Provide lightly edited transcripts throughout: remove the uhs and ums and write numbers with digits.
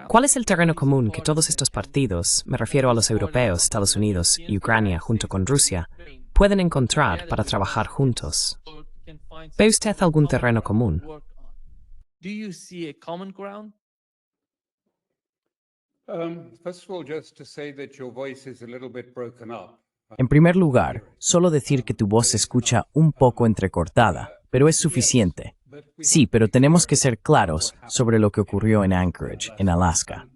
¿Cuál es el terreno común que todos estos partidos, me refiero a los europeos, Estados Unidos y Ucrania junto con Rusia, pueden encontrar para trabajar juntos? ¿Ve usted algún terreno común? En primer lugar, solo decir que tu voz se escucha un poco entrecortada, pero es suficiente. Sí, pero tenemos que ser claros sobre lo que ocurrió en Anchorage, en Alaska.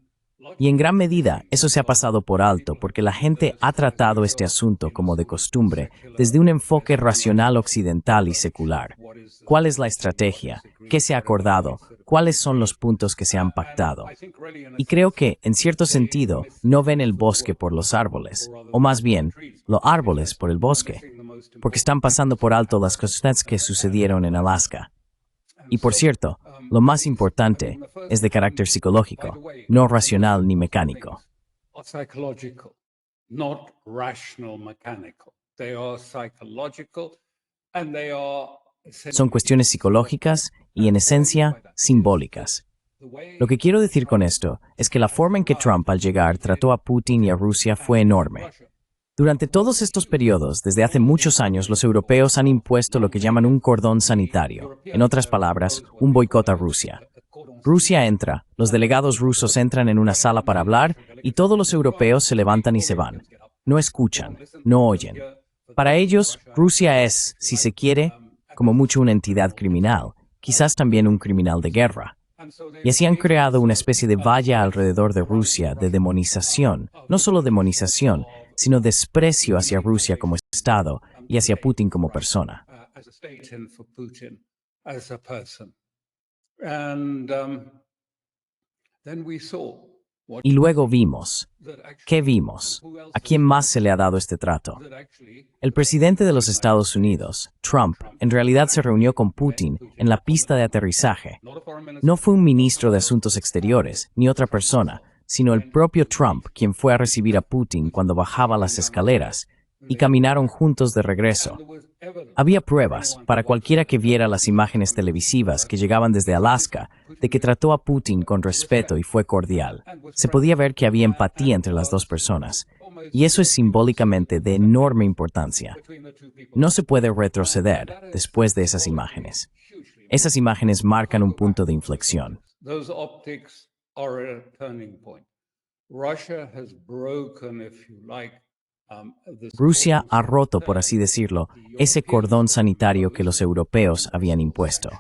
Y en gran medida, eso se ha pasado por alto porque la gente ha tratado este asunto como de costumbre, desde un enfoque racional occidental y secular. ¿Cuál es la estrategia? ¿Qué se ha acordado? ¿Cuáles son los puntos que se han pactado? Y creo que, en cierto sentido, no ven el bosque por los árboles, o más bien, los árboles por el bosque, porque están pasando por alto las cosas que sucedieron en Alaska. Y por cierto, lo más importante es de carácter psicológico, no racional ni mecánico. Son cuestiones psicológicas y, en esencia, simbólicas. Lo que quiero decir con esto es que la forma en que Trump al llegar trató a Putin y a Rusia fue enorme. Durante todos estos periodos, desde hace muchos años, los europeos han impuesto lo que llaman un cordón sanitario. En otras palabras, un boicot a Rusia. Rusia entra, los delegados rusos entran en una sala para hablar y todos los europeos se levantan y se van. No escuchan, no oyen. Para ellos, Rusia es, si se quiere, como mucho una entidad criminal, quizás también un criminal de guerra. Y así han creado una especie de valla alrededor de Rusia de demonización, no solo demonización, sino desprecio hacia Rusia como Estado y hacia Putin como persona. Y luego vimos. ¿Qué vimos? ¿A quién más se le ha dado este trato? El presidente de los Estados Unidos, Trump, en realidad se reunió con Putin en la pista de aterrizaje. No fue un ministro de Asuntos Exteriores, ni otra persona, sino el propio Trump quien fue a recibir a Putin cuando bajaba las escaleras, y caminaron juntos de regreso. Había pruebas, para cualquiera que viera las imágenes televisivas que llegaban desde Alaska, de que trató a Putin con respeto y fue cordial. Se podía ver que había empatía entre las dos personas, y eso es simbólicamente de enorme importancia. No se puede retroceder después de esas imágenes. Esas imágenes marcan un punto de inflexión. Rusia ha roto, por así decirlo, ese cordón sanitario que los europeos habían impuesto.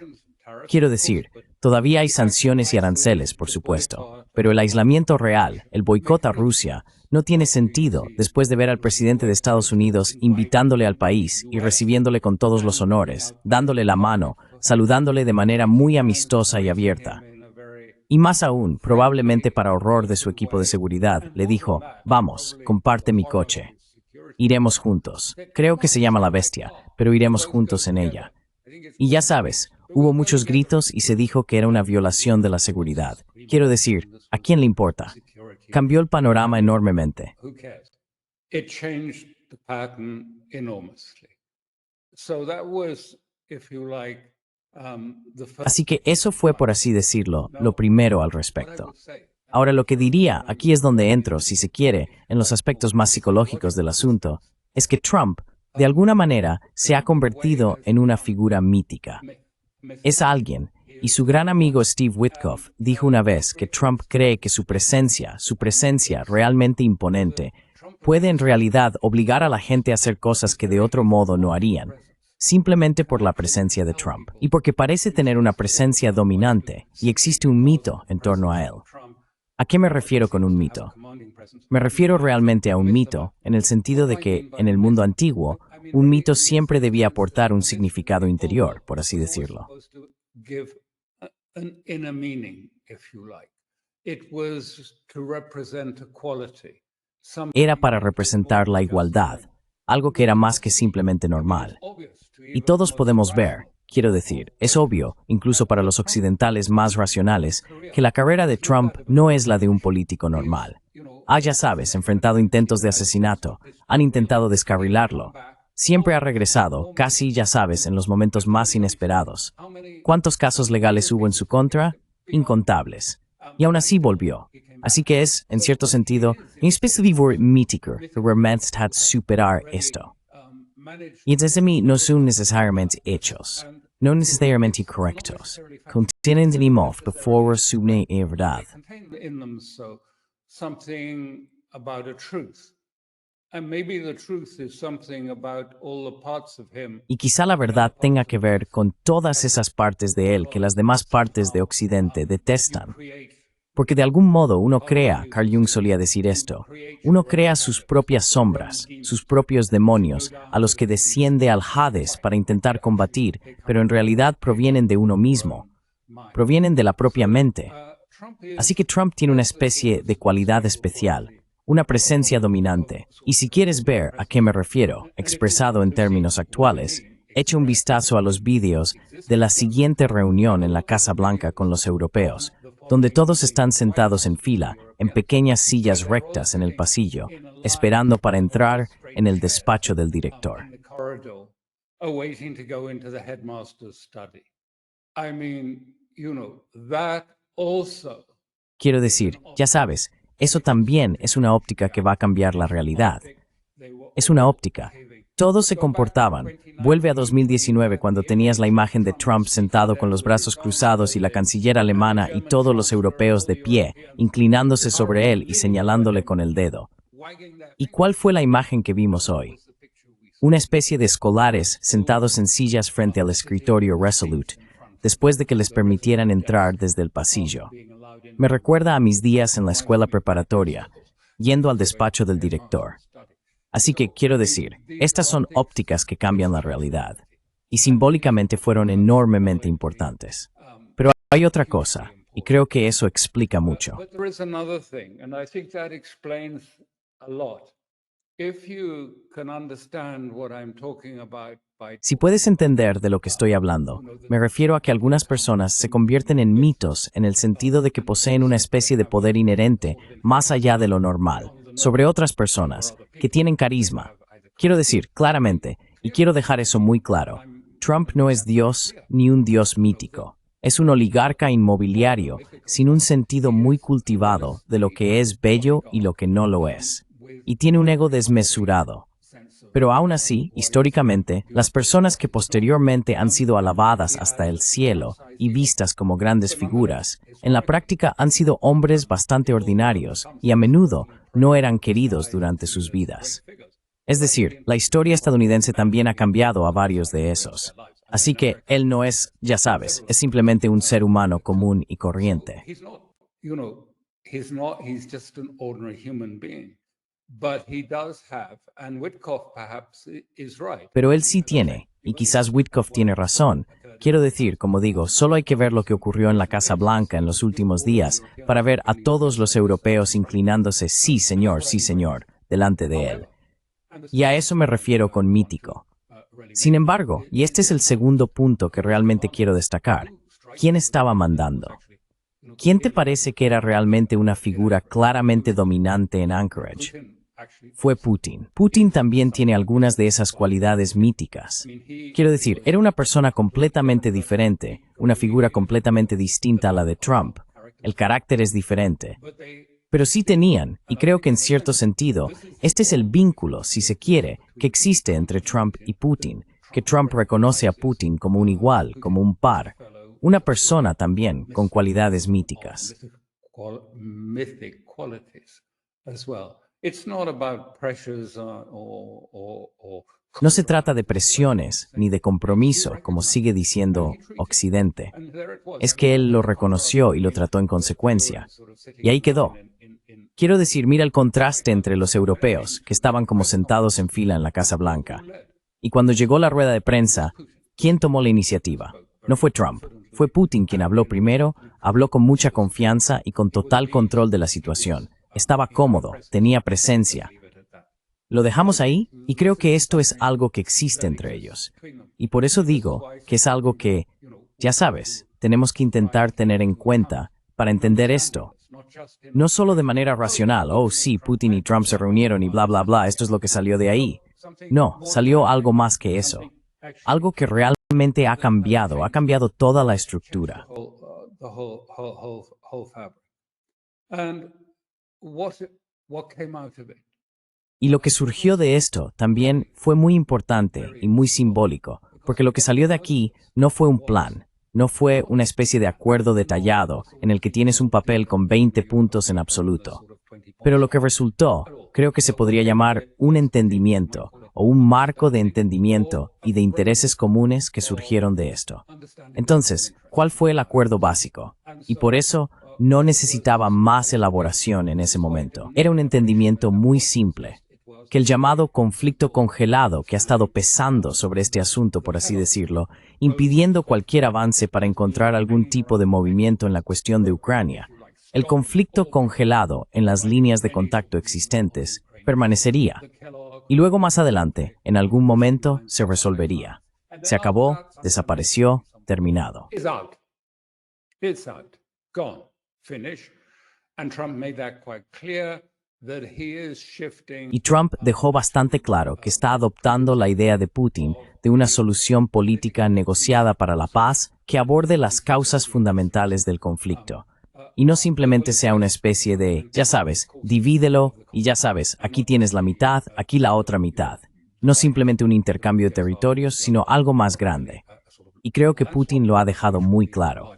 Quiero decir, todavía hay sanciones y aranceles, por supuesto, pero el aislamiento real, el boicot a Rusia, no tiene sentido después de ver al presidente de Estados Unidos invitándole al país y recibiéndole con todos los honores, dándole la mano, saludándole de manera muy amistosa y abierta. Y más aún, probablemente para horror de su equipo de seguridad, le dijo, vamos, comparte mi coche. Iremos juntos. Creo que se llama La Bestia, pero iremos juntos en ella. Y ya sabes, hubo muchos gritos y se dijo que era una violación de la seguridad. Quiero decir, ¿a quién le importa? Cambió el panorama enormemente. Así que eso fue, por así decirlo, lo primero al respecto. Ahora, lo que diría, aquí es donde entro, si se quiere, en los aspectos más psicológicos del asunto, es que Trump, de alguna manera, se ha convertido en una figura mítica. Es alguien, y su gran amigo Steve Witkoff dijo una vez que Trump cree que su presencia realmente imponente, puede en realidad obligar a la gente a hacer cosas que de otro modo no harían, simplemente por la presencia de Trump, y porque parece tener una presencia dominante, y existe un mito en torno a él. ¿A qué me refiero con un mito? Me refiero realmente a un mito, en el sentido de que, en el mundo antiguo, un mito siempre debía aportar un significado interior, por así decirlo. Era para representar la igualdad, algo que era más que simplemente normal. Y todos podemos ver, quiero decir, es obvio, incluso para los occidentales más racionales, que la carrera de Trump no es la de un político normal. Ya sabes, enfrentado intentos de asesinato, han intentado descarrilarlo. Siempre ha regresado, casi, ya sabes, en los momentos más inesperados. ¿Cuántos casos legales hubo en su contra? incontables. Y aún así volvió. Así que es, en cierto sentido, una especie de vore mítico que remenst hat superar esto. Y desde mí no son necesariamente hechos, no necesariamente correctos. Contienen de mof before subne e verdad. In them so something about a truth. And maybe the truth is something about all the parts of him. Y quizá la verdad tenga que ver con todas esas partes de él que las demás partes de Occidente detestan. Porque de algún modo uno crea, Carl Jung solía decir esto, uno crea sus propias sombras, sus propios demonios, a los que desciende al Hades para intentar combatir, pero en realidad provienen de uno mismo, provienen de la propia mente. Así que Trump tiene una especie de cualidad especial, una presencia dominante. Y si quieres ver a qué me refiero, expresado en términos actuales, echa un vistazo a los vídeos de la siguiente reunión en la Casa Blanca con los europeos, donde todos están sentados en fila, en pequeñas sillas rectas en el pasillo, esperando para entrar en el despacho del director. Quiero decir, ya sabes, eso también es una óptica que va a cambiar la realidad. Es una óptica. Todos se comportaban. Vuelve a 2019 cuando tenías la imagen de Trump sentado con los brazos cruzados y la canciller alemana y todos los europeos de pie, inclinándose sobre él y señalándole con el dedo. ¿Y cuál fue la imagen que vimos hoy? Una especie de escolares sentados en sillas frente al escritorio Resolute, después de que les permitieran entrar desde el pasillo. Me recuerda a mis días en la escuela preparatoria, yendo al despacho del director. Así que quiero decir, estas son ópticas que cambian la realidad, y simbólicamente fueron enormemente importantes. Pero hay otra cosa, y creo que eso explica mucho. Si puedes entender de lo que estoy hablando, me refiero a que algunas personas se convierten en mitos en el sentido de que poseen una especie de poder inherente más allá de lo normal, sobre otras personas, que tienen carisma. Quiero decir, claramente, y quiero dejar eso muy claro, Trump no es Dios ni un Dios mítico. Es un oligarca inmobiliario sin un sentido muy cultivado de lo que es bello y lo que no lo es. Y tiene un ego desmesurado. Pero aún así, históricamente, las personas que posteriormente han sido alabadas hasta el cielo y vistas como grandes figuras, en la práctica han sido hombres bastante ordinarios y a menudo no eran queridos durante sus vidas. Es decir, la historia estadounidense también ha cambiado a varios de esos. Así que él no es, ya sabes, es simplemente un ser humano común y corriente. Pero él sí tiene, y quizás Witkoff tiene razón. Quiero decir, como digo, solo hay que ver lo que ocurrió en la Casa Blanca en los últimos días para ver a todos los europeos inclinándose sí señor, delante de él. Y a eso me refiero con mítico. Sin embargo, y este es el segundo punto que realmente quiero destacar, ¿quién estaba mandando? ¿Quién te parece que era realmente una figura claramente dominante en Anchorage? Fue Putin. Putin también tiene algunas de esas cualidades míticas. Quiero decir, era una persona completamente diferente, una figura completamente distinta a la de Trump. El carácter es diferente. Pero sí tenían, y creo que en cierto sentido, este es el vínculo, si se quiere, que existe entre Trump y Putin, que Trump reconoce a Putin como un igual, como un par, una persona también con cualidades míticas. No se trata de presiones ni de compromiso, como sigue diciendo Occidente. Es que él lo reconoció y lo trató en consecuencia. Y ahí quedó. Quiero decir, mira el contraste entre los europeos, que estaban como sentados en fila en la Casa Blanca. Y cuando llegó la rueda de prensa, ¿quién tomó la iniciativa? No fue Trump. Fue Putin quien habló primero, habló con mucha confianza y con total control de la situación. Estaba cómodo, tenía presencia. Lo dejamos ahí y creo que esto es algo que existe entre ellos. Y por eso digo que es algo que, ya sabes, tenemos que intentar tener en cuenta para entender esto. No solo de manera racional, oh sí, Putin y Trump se reunieron y bla bla bla, esto es lo que salió de ahí. No, salió algo más que eso. Algo que realmente ha cambiado toda la estructura. the whole fabric. And what came out of it? Y lo que surgió de esto también fue muy importante y muy simbólico, porque lo que salió de aquí no fue un plan, no fue una especie de acuerdo detallado en el que tienes un papel con 20 puntos en absoluto. Pero lo que resultó, creo que se podría llamar un entendimiento o un marco de entendimiento y de intereses comunes que surgieron de esto. Entonces, ¿cuál fue el acuerdo básico? Y por eso no necesitaba más elaboración en ese momento. Era un entendimiento muy simple, que el llamado conflicto congelado que ha estado pesando sobre este asunto, por así decirlo, impidiendo cualquier avance para encontrar algún tipo de movimiento en la cuestión de Ucrania, el conflicto congelado en las líneas de contacto existentes permanecería. Y luego más adelante, en algún momento, se resolvería. Se acabó, desapareció, terminado. It's out, gone, finished. And Trump made that quite clear. Y Trump dejó bastante claro que está adoptando la idea de Putin de una solución política negociada para la paz que aborde las causas fundamentales del conflicto. Y no simplemente sea una especie de, ya sabes, divídelo y ya sabes, aquí tienes la mitad, aquí la otra mitad. No simplemente un intercambio de territorios, sino algo más grande. Y creo que Putin lo ha dejado muy claro.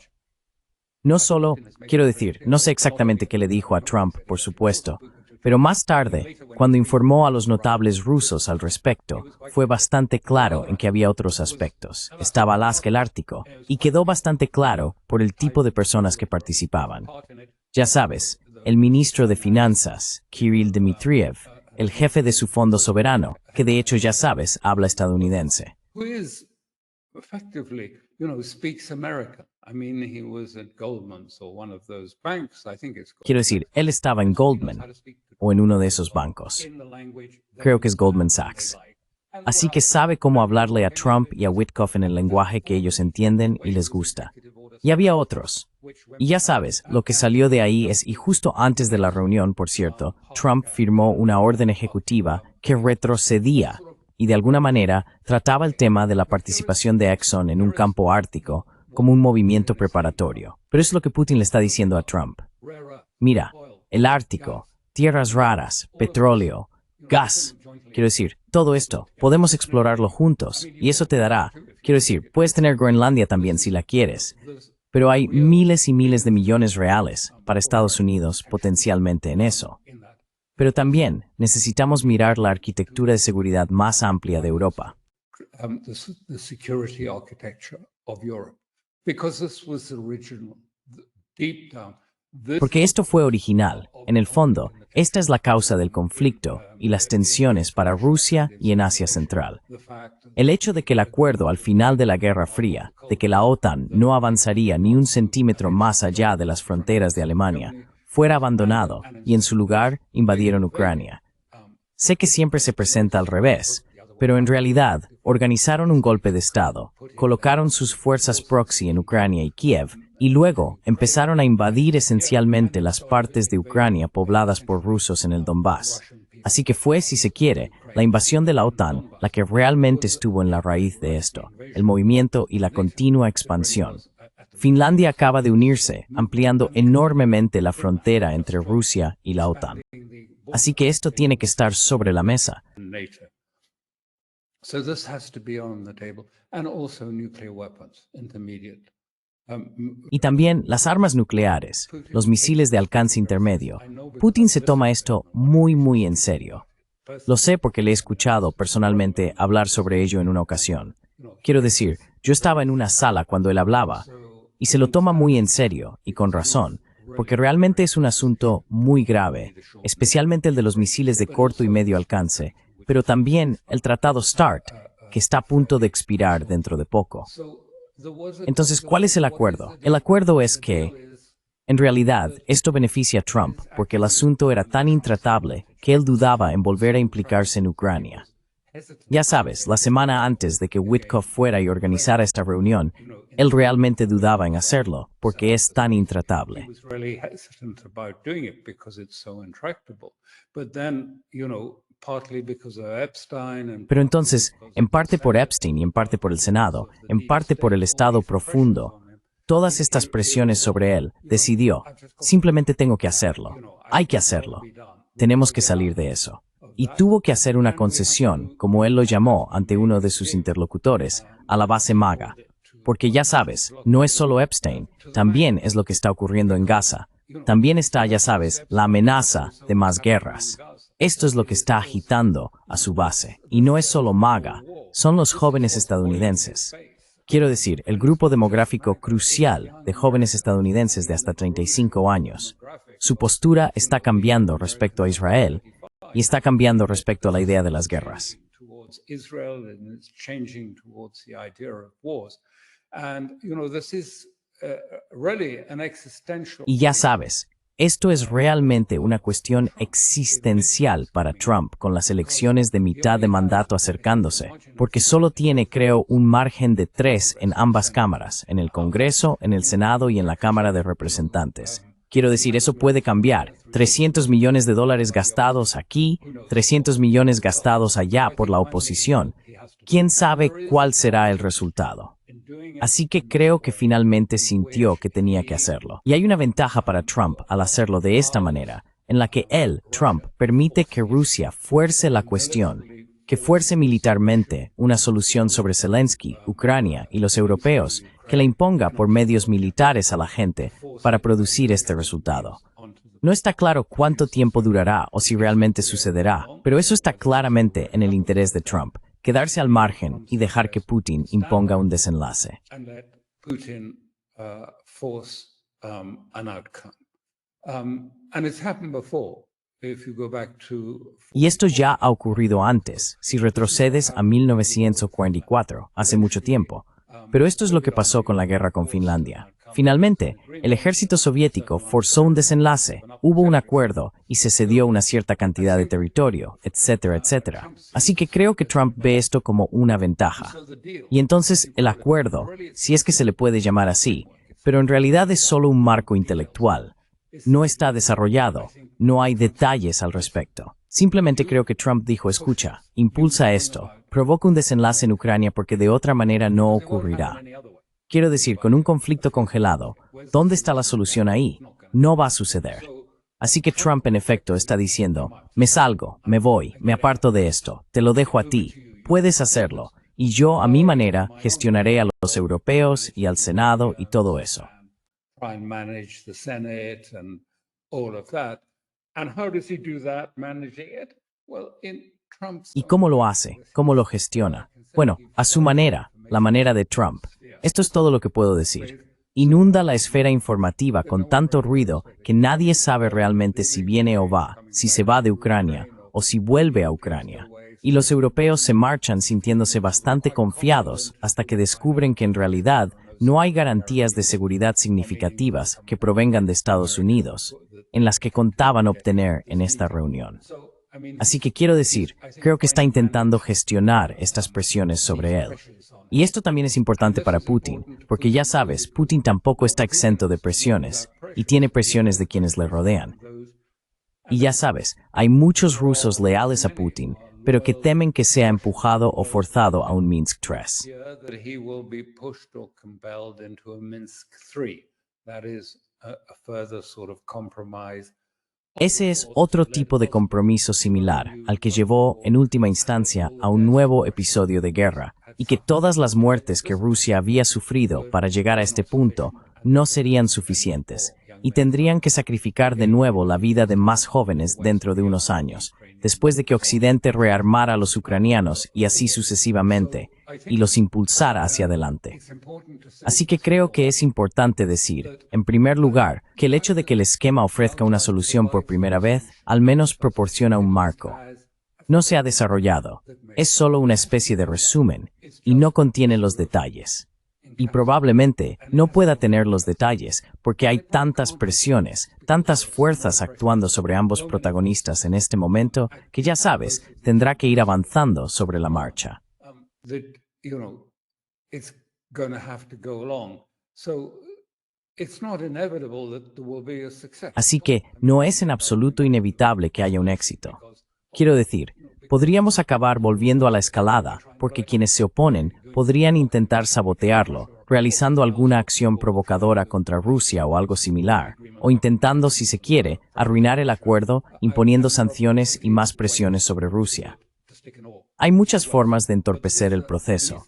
No solo, quiero decir, no sé exactamente qué le dijo a Trump, por supuesto, pero más tarde, cuando informó a los notables rusos al respecto, fue bastante claro en que había otros aspectos. Estaba Alaska, el Ártico, y quedó bastante claro por el tipo de personas que participaban. Ya sabes, el ministro de Finanzas, Kirill Dmitriev, el jefe de su fondo soberano, que de hecho ya sabes, habla estadounidense. Quiero decir, él estaba en Goldman, o en uno de esos bancos. Creo que es Goldman Sachs. Así que sabe cómo hablarle a Trump y a Witkoff en el lenguaje que ellos entienden y les gusta. Y había otros. Y ya sabes, lo que salió de ahí es, y justo antes de la reunión, por cierto, Trump firmó una orden ejecutiva que retrocedía y de alguna manera trataba el tema de la participación de Exxon en un campo ártico como un movimiento preparatorio. Pero es lo que Putin le está diciendo a Trump. Mira, el Ártico, tierras raras, petróleo, gas. Quiero decir, todo esto, podemos explorarlo juntos y eso te dará, quiero decir, puedes tener Groenlandia también si la quieres, pero hay miles y miles de millones reales para Estados Unidos potencialmente en eso. Pero también necesitamos mirar la arquitectura de seguridad más amplia de Europa. Porque esto fue original. En el fondo, esta es la causa del conflicto y las tensiones para Rusia y en Asia Central. El hecho de que el acuerdo al final de la Guerra Fría, de que la OTAN no avanzaría ni un centímetro más allá de las fronteras de Alemania, fuera abandonado y en su lugar invadieron Ucrania. Sé que siempre se presenta al revés, pero en realidad organizaron un golpe de Estado, colocaron sus fuerzas proxy en Ucrania y Kiev, y luego empezaron a invadir esencialmente las partes de Ucrania pobladas por rusos en el Donbass. Así que fue, si se quiere, la invasión de la OTAN la que realmente estuvo en la raíz de esto, el movimiento y la continua expansión. Finlandia acaba de unirse, ampliando enormemente la frontera entre Rusia y la OTAN. Así que esto tiene que estar sobre la mesa. Y también las armas nucleares, los misiles de alcance intermedio. Putin se toma esto muy en serio. Lo sé porque le he escuchado personalmente hablar sobre ello en una ocasión. Quiero decir, yo estaba en una sala cuando él hablaba, y se lo toma muy en serio, y con razón, porque realmente es un asunto muy grave, especialmente el de los misiles de corto y medio alcance, pero también el tratado START, que está a punto de expirar dentro de poco. Entonces, ¿cuál es el acuerdo? El acuerdo es que, en realidad, esto beneficia a Trump porque el asunto era tan intratable que él dudaba en volver a implicarse en Ucrania. Ya sabes, la semana antes de que Witkoff fuera y organizara esta reunión, él realmente dudaba en hacerlo porque es tan intratable. Pero entonces, en parte por Epstein y en parte por el Senado, en parte por el Estado profundo, todas estas presiones sobre él, decidió, simplemente tengo que hacerlo, hay que hacerlo, tenemos que salir de eso. Y tuvo que hacer una concesión, como él lo llamó ante uno de sus interlocutores, a la base MAGA. Porque ya sabes, no es solo Epstein, también es lo que está ocurriendo en Gaza. También está, ya sabes, la amenaza de más guerras. Esto es lo que está agitando a su base. Y no es solo MAGA, son los jóvenes estadounidenses. Quiero decir, el grupo demográfico crucial de jóvenes estadounidenses de hasta 35 años. Su postura está cambiando respecto a Israel y está cambiando respecto a la idea de las guerras. Y ya sabes, esto es realmente una cuestión existencial para Trump con las elecciones de mitad de mandato acercándose, porque solo tiene, creo, un margen de 3 en ambas cámaras, en el Congreso, en el Senado y en la Cámara de Representantes. Quiero decir, eso puede cambiar. $300 millones gastados aquí, 300 millones gastados allá por la oposición. ¿Quién sabe cuál será el resultado? Así que creo que finalmente sintió que tenía que hacerlo. Y hay una ventaja para Trump al hacerlo de esta manera, en la que él, Trump, permite que Rusia fuerce la cuestión, que fuerce militarmente una solución sobre Zelensky, Ucrania y los europeos, que la imponga por medios militares a la gente para producir este resultado. No está claro cuánto tiempo durará o si realmente sucederá, pero eso está claramente en el interés de Trump. Quedarse al margen y dejar que Putin imponga un desenlace. Y esto ya ha ocurrido antes, si retrocedes a 1944, hace mucho tiempo. Pero esto es lo que pasó con la guerra con Finlandia. Finalmente, el ejército soviético forzó un desenlace, hubo un acuerdo y se cedió una cierta cantidad de territorio, etcétera, etcétera. Así que creo que Trump ve esto como una ventaja. Y entonces el acuerdo, si es que se le puede llamar así, pero en realidad es solo un marco intelectual. No está desarrollado, no hay detalles al respecto. Simplemente creo que Trump dijo, escucha, impulsa esto, provoca un desenlace en Ucrania porque de otra manera no ocurrirá. Quiero decir, con un conflicto congelado, ¿dónde está la solución ahí? No va a suceder. Así que Trump en efecto está diciendo, me salgo, me voy, me aparto de esto, te lo dejo a ti, puedes hacerlo, y yo a mi manera gestionaré a los europeos y al Senado y todo eso. ¿Y cómo lo hace? ¿Cómo lo gestiona? Bueno, a su manera, la manera de Trump. Esto es todo lo que puedo decir. Inunda la esfera informativa con tanto ruido que nadie sabe realmente si viene o va, si se va de Ucrania o si vuelve a Ucrania. Y los europeos se marchan sintiéndose bastante confiados hasta que descubren que en realidad no hay garantías de seguridad significativas que provengan de Estados Unidos, en las que contaban obtener en esta reunión. Así que quiero decir, creo que está intentando gestionar estas presiones sobre él. Y esto también es importante para Putin, porque ya sabes, Putin tampoco está exento de presiones, y tiene presiones de quienes le rodean. Y ya sabes, hay muchos rusos leales a Putin, pero que temen que sea empujado o forzado a un Minsk III. Ese es otro tipo de compromiso similar al que llevó, en última instancia, a un nuevo episodio de guerra, y que todas las muertes que Rusia había sufrido para llegar a este punto no serían suficientes, y tendrían que sacrificar de nuevo la vida de más jóvenes dentro de unos años, después de que Occidente rearmara a los ucranianos y así sucesivamente, y los impulsara hacia adelante. Así que creo que es importante decir, en primer lugar, que el hecho de que el esquema ofrezca una solución por primera vez, al menos proporciona un marco. No se ha desarrollado, es solo una especie de resumen, y no contiene los detalles. Y probablemente no pueda tener los detalles porque hay tantas presiones, tantas fuerzas actuando sobre ambos protagonistas en este momento que ya sabes, tendrá que ir avanzando sobre la marcha. Así que no es en absoluto inevitable que haya un éxito. Quiero decir, podríamos acabar volviendo a la escalada porque quienes se oponen podrían intentar sabotearlo, realizando alguna acción provocadora contra Rusia o algo similar, o intentando, si se quiere, arruinar el acuerdo, imponiendo sanciones y más presiones sobre Rusia. Hay muchas formas de entorpecer el proceso,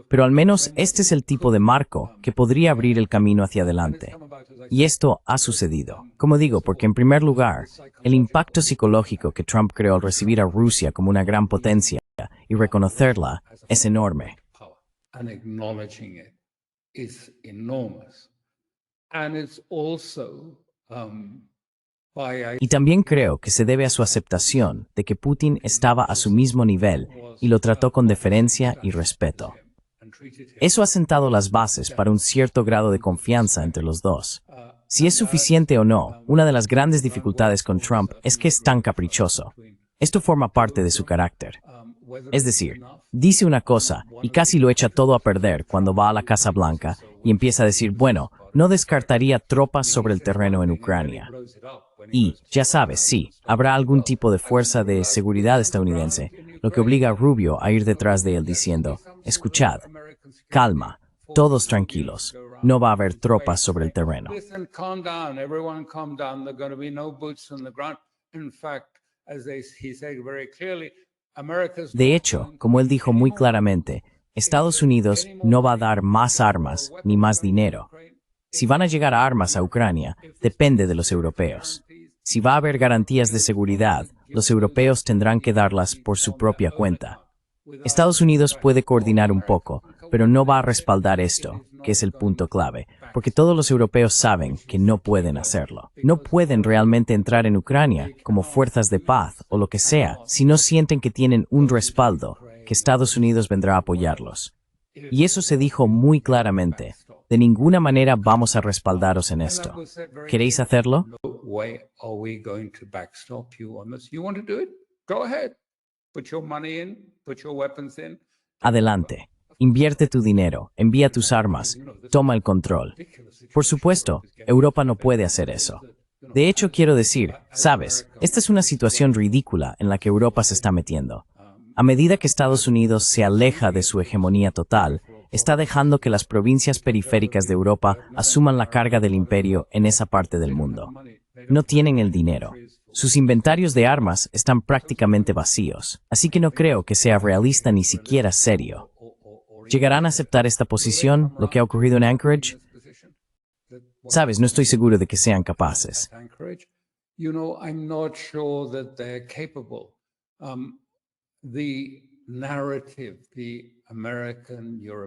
pero al menos este es el tipo de marco que podría abrir el camino hacia adelante. Y esto ha sucedido. Como digo, porque en primer lugar, el impacto psicológico que Trump creó al recibir a Rusia como una gran potencia y reconocerla es enorme. And acknowledging it is enormous. And it's also Y también creo que se debe a su aceptación de que Putin estaba a su mismo nivel y lo trató con deferencia y respeto. Eso ha sentado las bases para un cierto grado de confianza entre los dos. Si es suficiente o no, una de las grandes dificultades con Trump es que es tan caprichoso. Esto forma parte de su carácter. Es decir, dice una cosa y casi lo echa todo a perder cuando va a la Casa Blanca y empieza a decir, bueno, no descartaría tropas sobre el terreno en Ucrania. Y, ya sabes, sí, habrá algún tipo de fuerza de seguridad estadounidense, lo que obliga a Rubio a ir detrás de él diciendo, escuchad, calma, todos tranquilos, no va a haber tropas sobre el terreno. De hecho, como él dijo muy claramente, Estados Unidos no va a dar más armas ni más dinero. Si van a llegar a armas a Ucrania, depende de los europeos. Si va a haber garantías de seguridad, los europeos tendrán que darlas por su propia cuenta. Estados Unidos puede coordinar un poco, pero no va a respaldar esto, que es el punto clave, porque todos los europeos saben que no pueden hacerlo. No pueden realmente entrar en Ucrania como fuerzas de paz o lo que sea si no sienten que tienen un respaldo, que Estados Unidos vendrá a apoyarlos. Y eso se dijo muy claramente. De ninguna manera vamos a respaldaros en esto. ¿Queréis hacerlo? Adelante. Invierte tu dinero, envía tus armas, toma el control. Por supuesto, Europa no puede hacer eso. De hecho, quiero decir, sabes, esta es una situación ridícula en la que Europa se está metiendo. A medida que Estados Unidos se aleja de su hegemonía total, está dejando que las provincias periféricas de Europa asuman la carga del imperio en esa parte del mundo. No tienen el dinero. Sus inventarios de armas están prácticamente vacíos, así que no creo que sea realista ni siquiera serio. ¿Llegarán a aceptar esta posición, lo que ha ocurrido en Anchorage? Sabes, no estoy seguro de que sean capaces.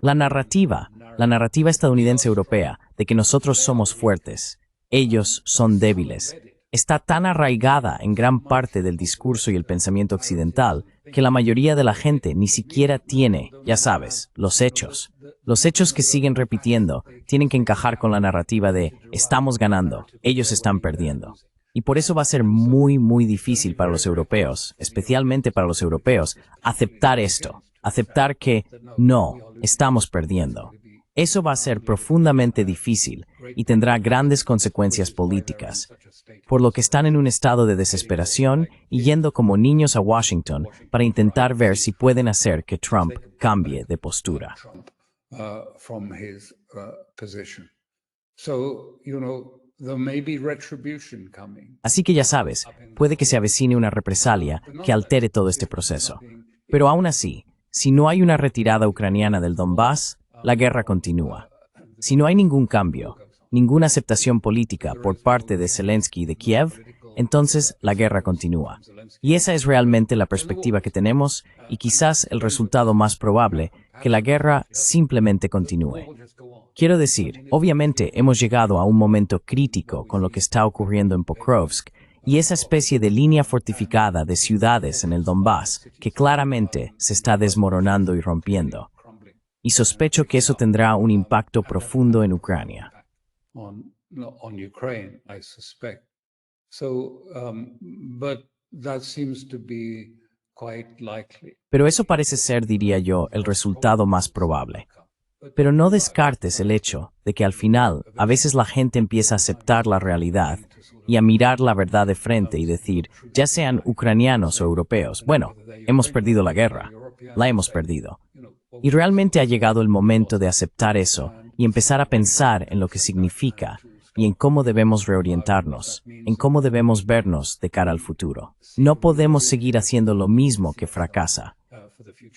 La narrativa estadounidense-europea de que nosotros somos fuertes, ellos son débiles, está tan arraigada en gran parte del discurso y el pensamiento occidental que la mayoría de la gente ni siquiera tiene, ya sabes, los hechos. Los hechos que siguen repitiendo tienen que encajar con la narrativa de estamos ganando, ellos están perdiendo. Y por eso va a ser muy, muy difícil para los europeos, especialmente para los europeos, aceptar esto, aceptar que no, estamos perdiendo. Eso va a ser profundamente difícil y tendrá grandes consecuencias políticas, por lo que están en un estado de desesperación y yendo como niños a Washington para intentar ver si pueden hacer que Trump cambie de postura. Así que ya sabes, puede que se avecine una represalia que altere todo este proceso. Pero aún así, si no hay una retirada ucraniana del Donbass, la guerra continúa. Si no hay ningún cambio, ninguna aceptación política por parte de Zelensky y de Kiev, entonces la guerra continúa. Y esa es realmente la perspectiva que tenemos y quizás el resultado más probable, que la guerra simplemente continúe. Quiero decir, obviamente hemos llegado a un momento crítico con lo que está ocurriendo en Pokrovsk y esa especie de línea fortificada de ciudades en el Donbass que claramente se está desmoronando y rompiendo. Y sospecho que eso tendrá un impacto profundo en Ucrania. Pero eso parece ser, diría yo, el resultado más probable. Pero no descartes el hecho de que al final a veces la gente empieza a aceptar la realidad y a mirar la verdad de frente y decir, ya sean ucranianos o europeos, bueno, hemos perdido la guerra, la hemos perdido. Y realmente ha llegado el momento de aceptar eso y empezar a pensar en lo que significa y en cómo debemos reorientarnos, en cómo debemos vernos de cara al futuro. No podemos seguir haciendo lo mismo que fracasa.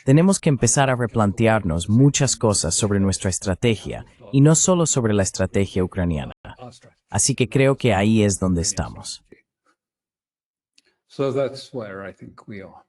Tenemos que empezar a replantearnos muchas cosas sobre nuestra estrategia y no solo sobre la estrategia ucraniana. Así que creo que ahí es donde estamos. So that's where I think we are.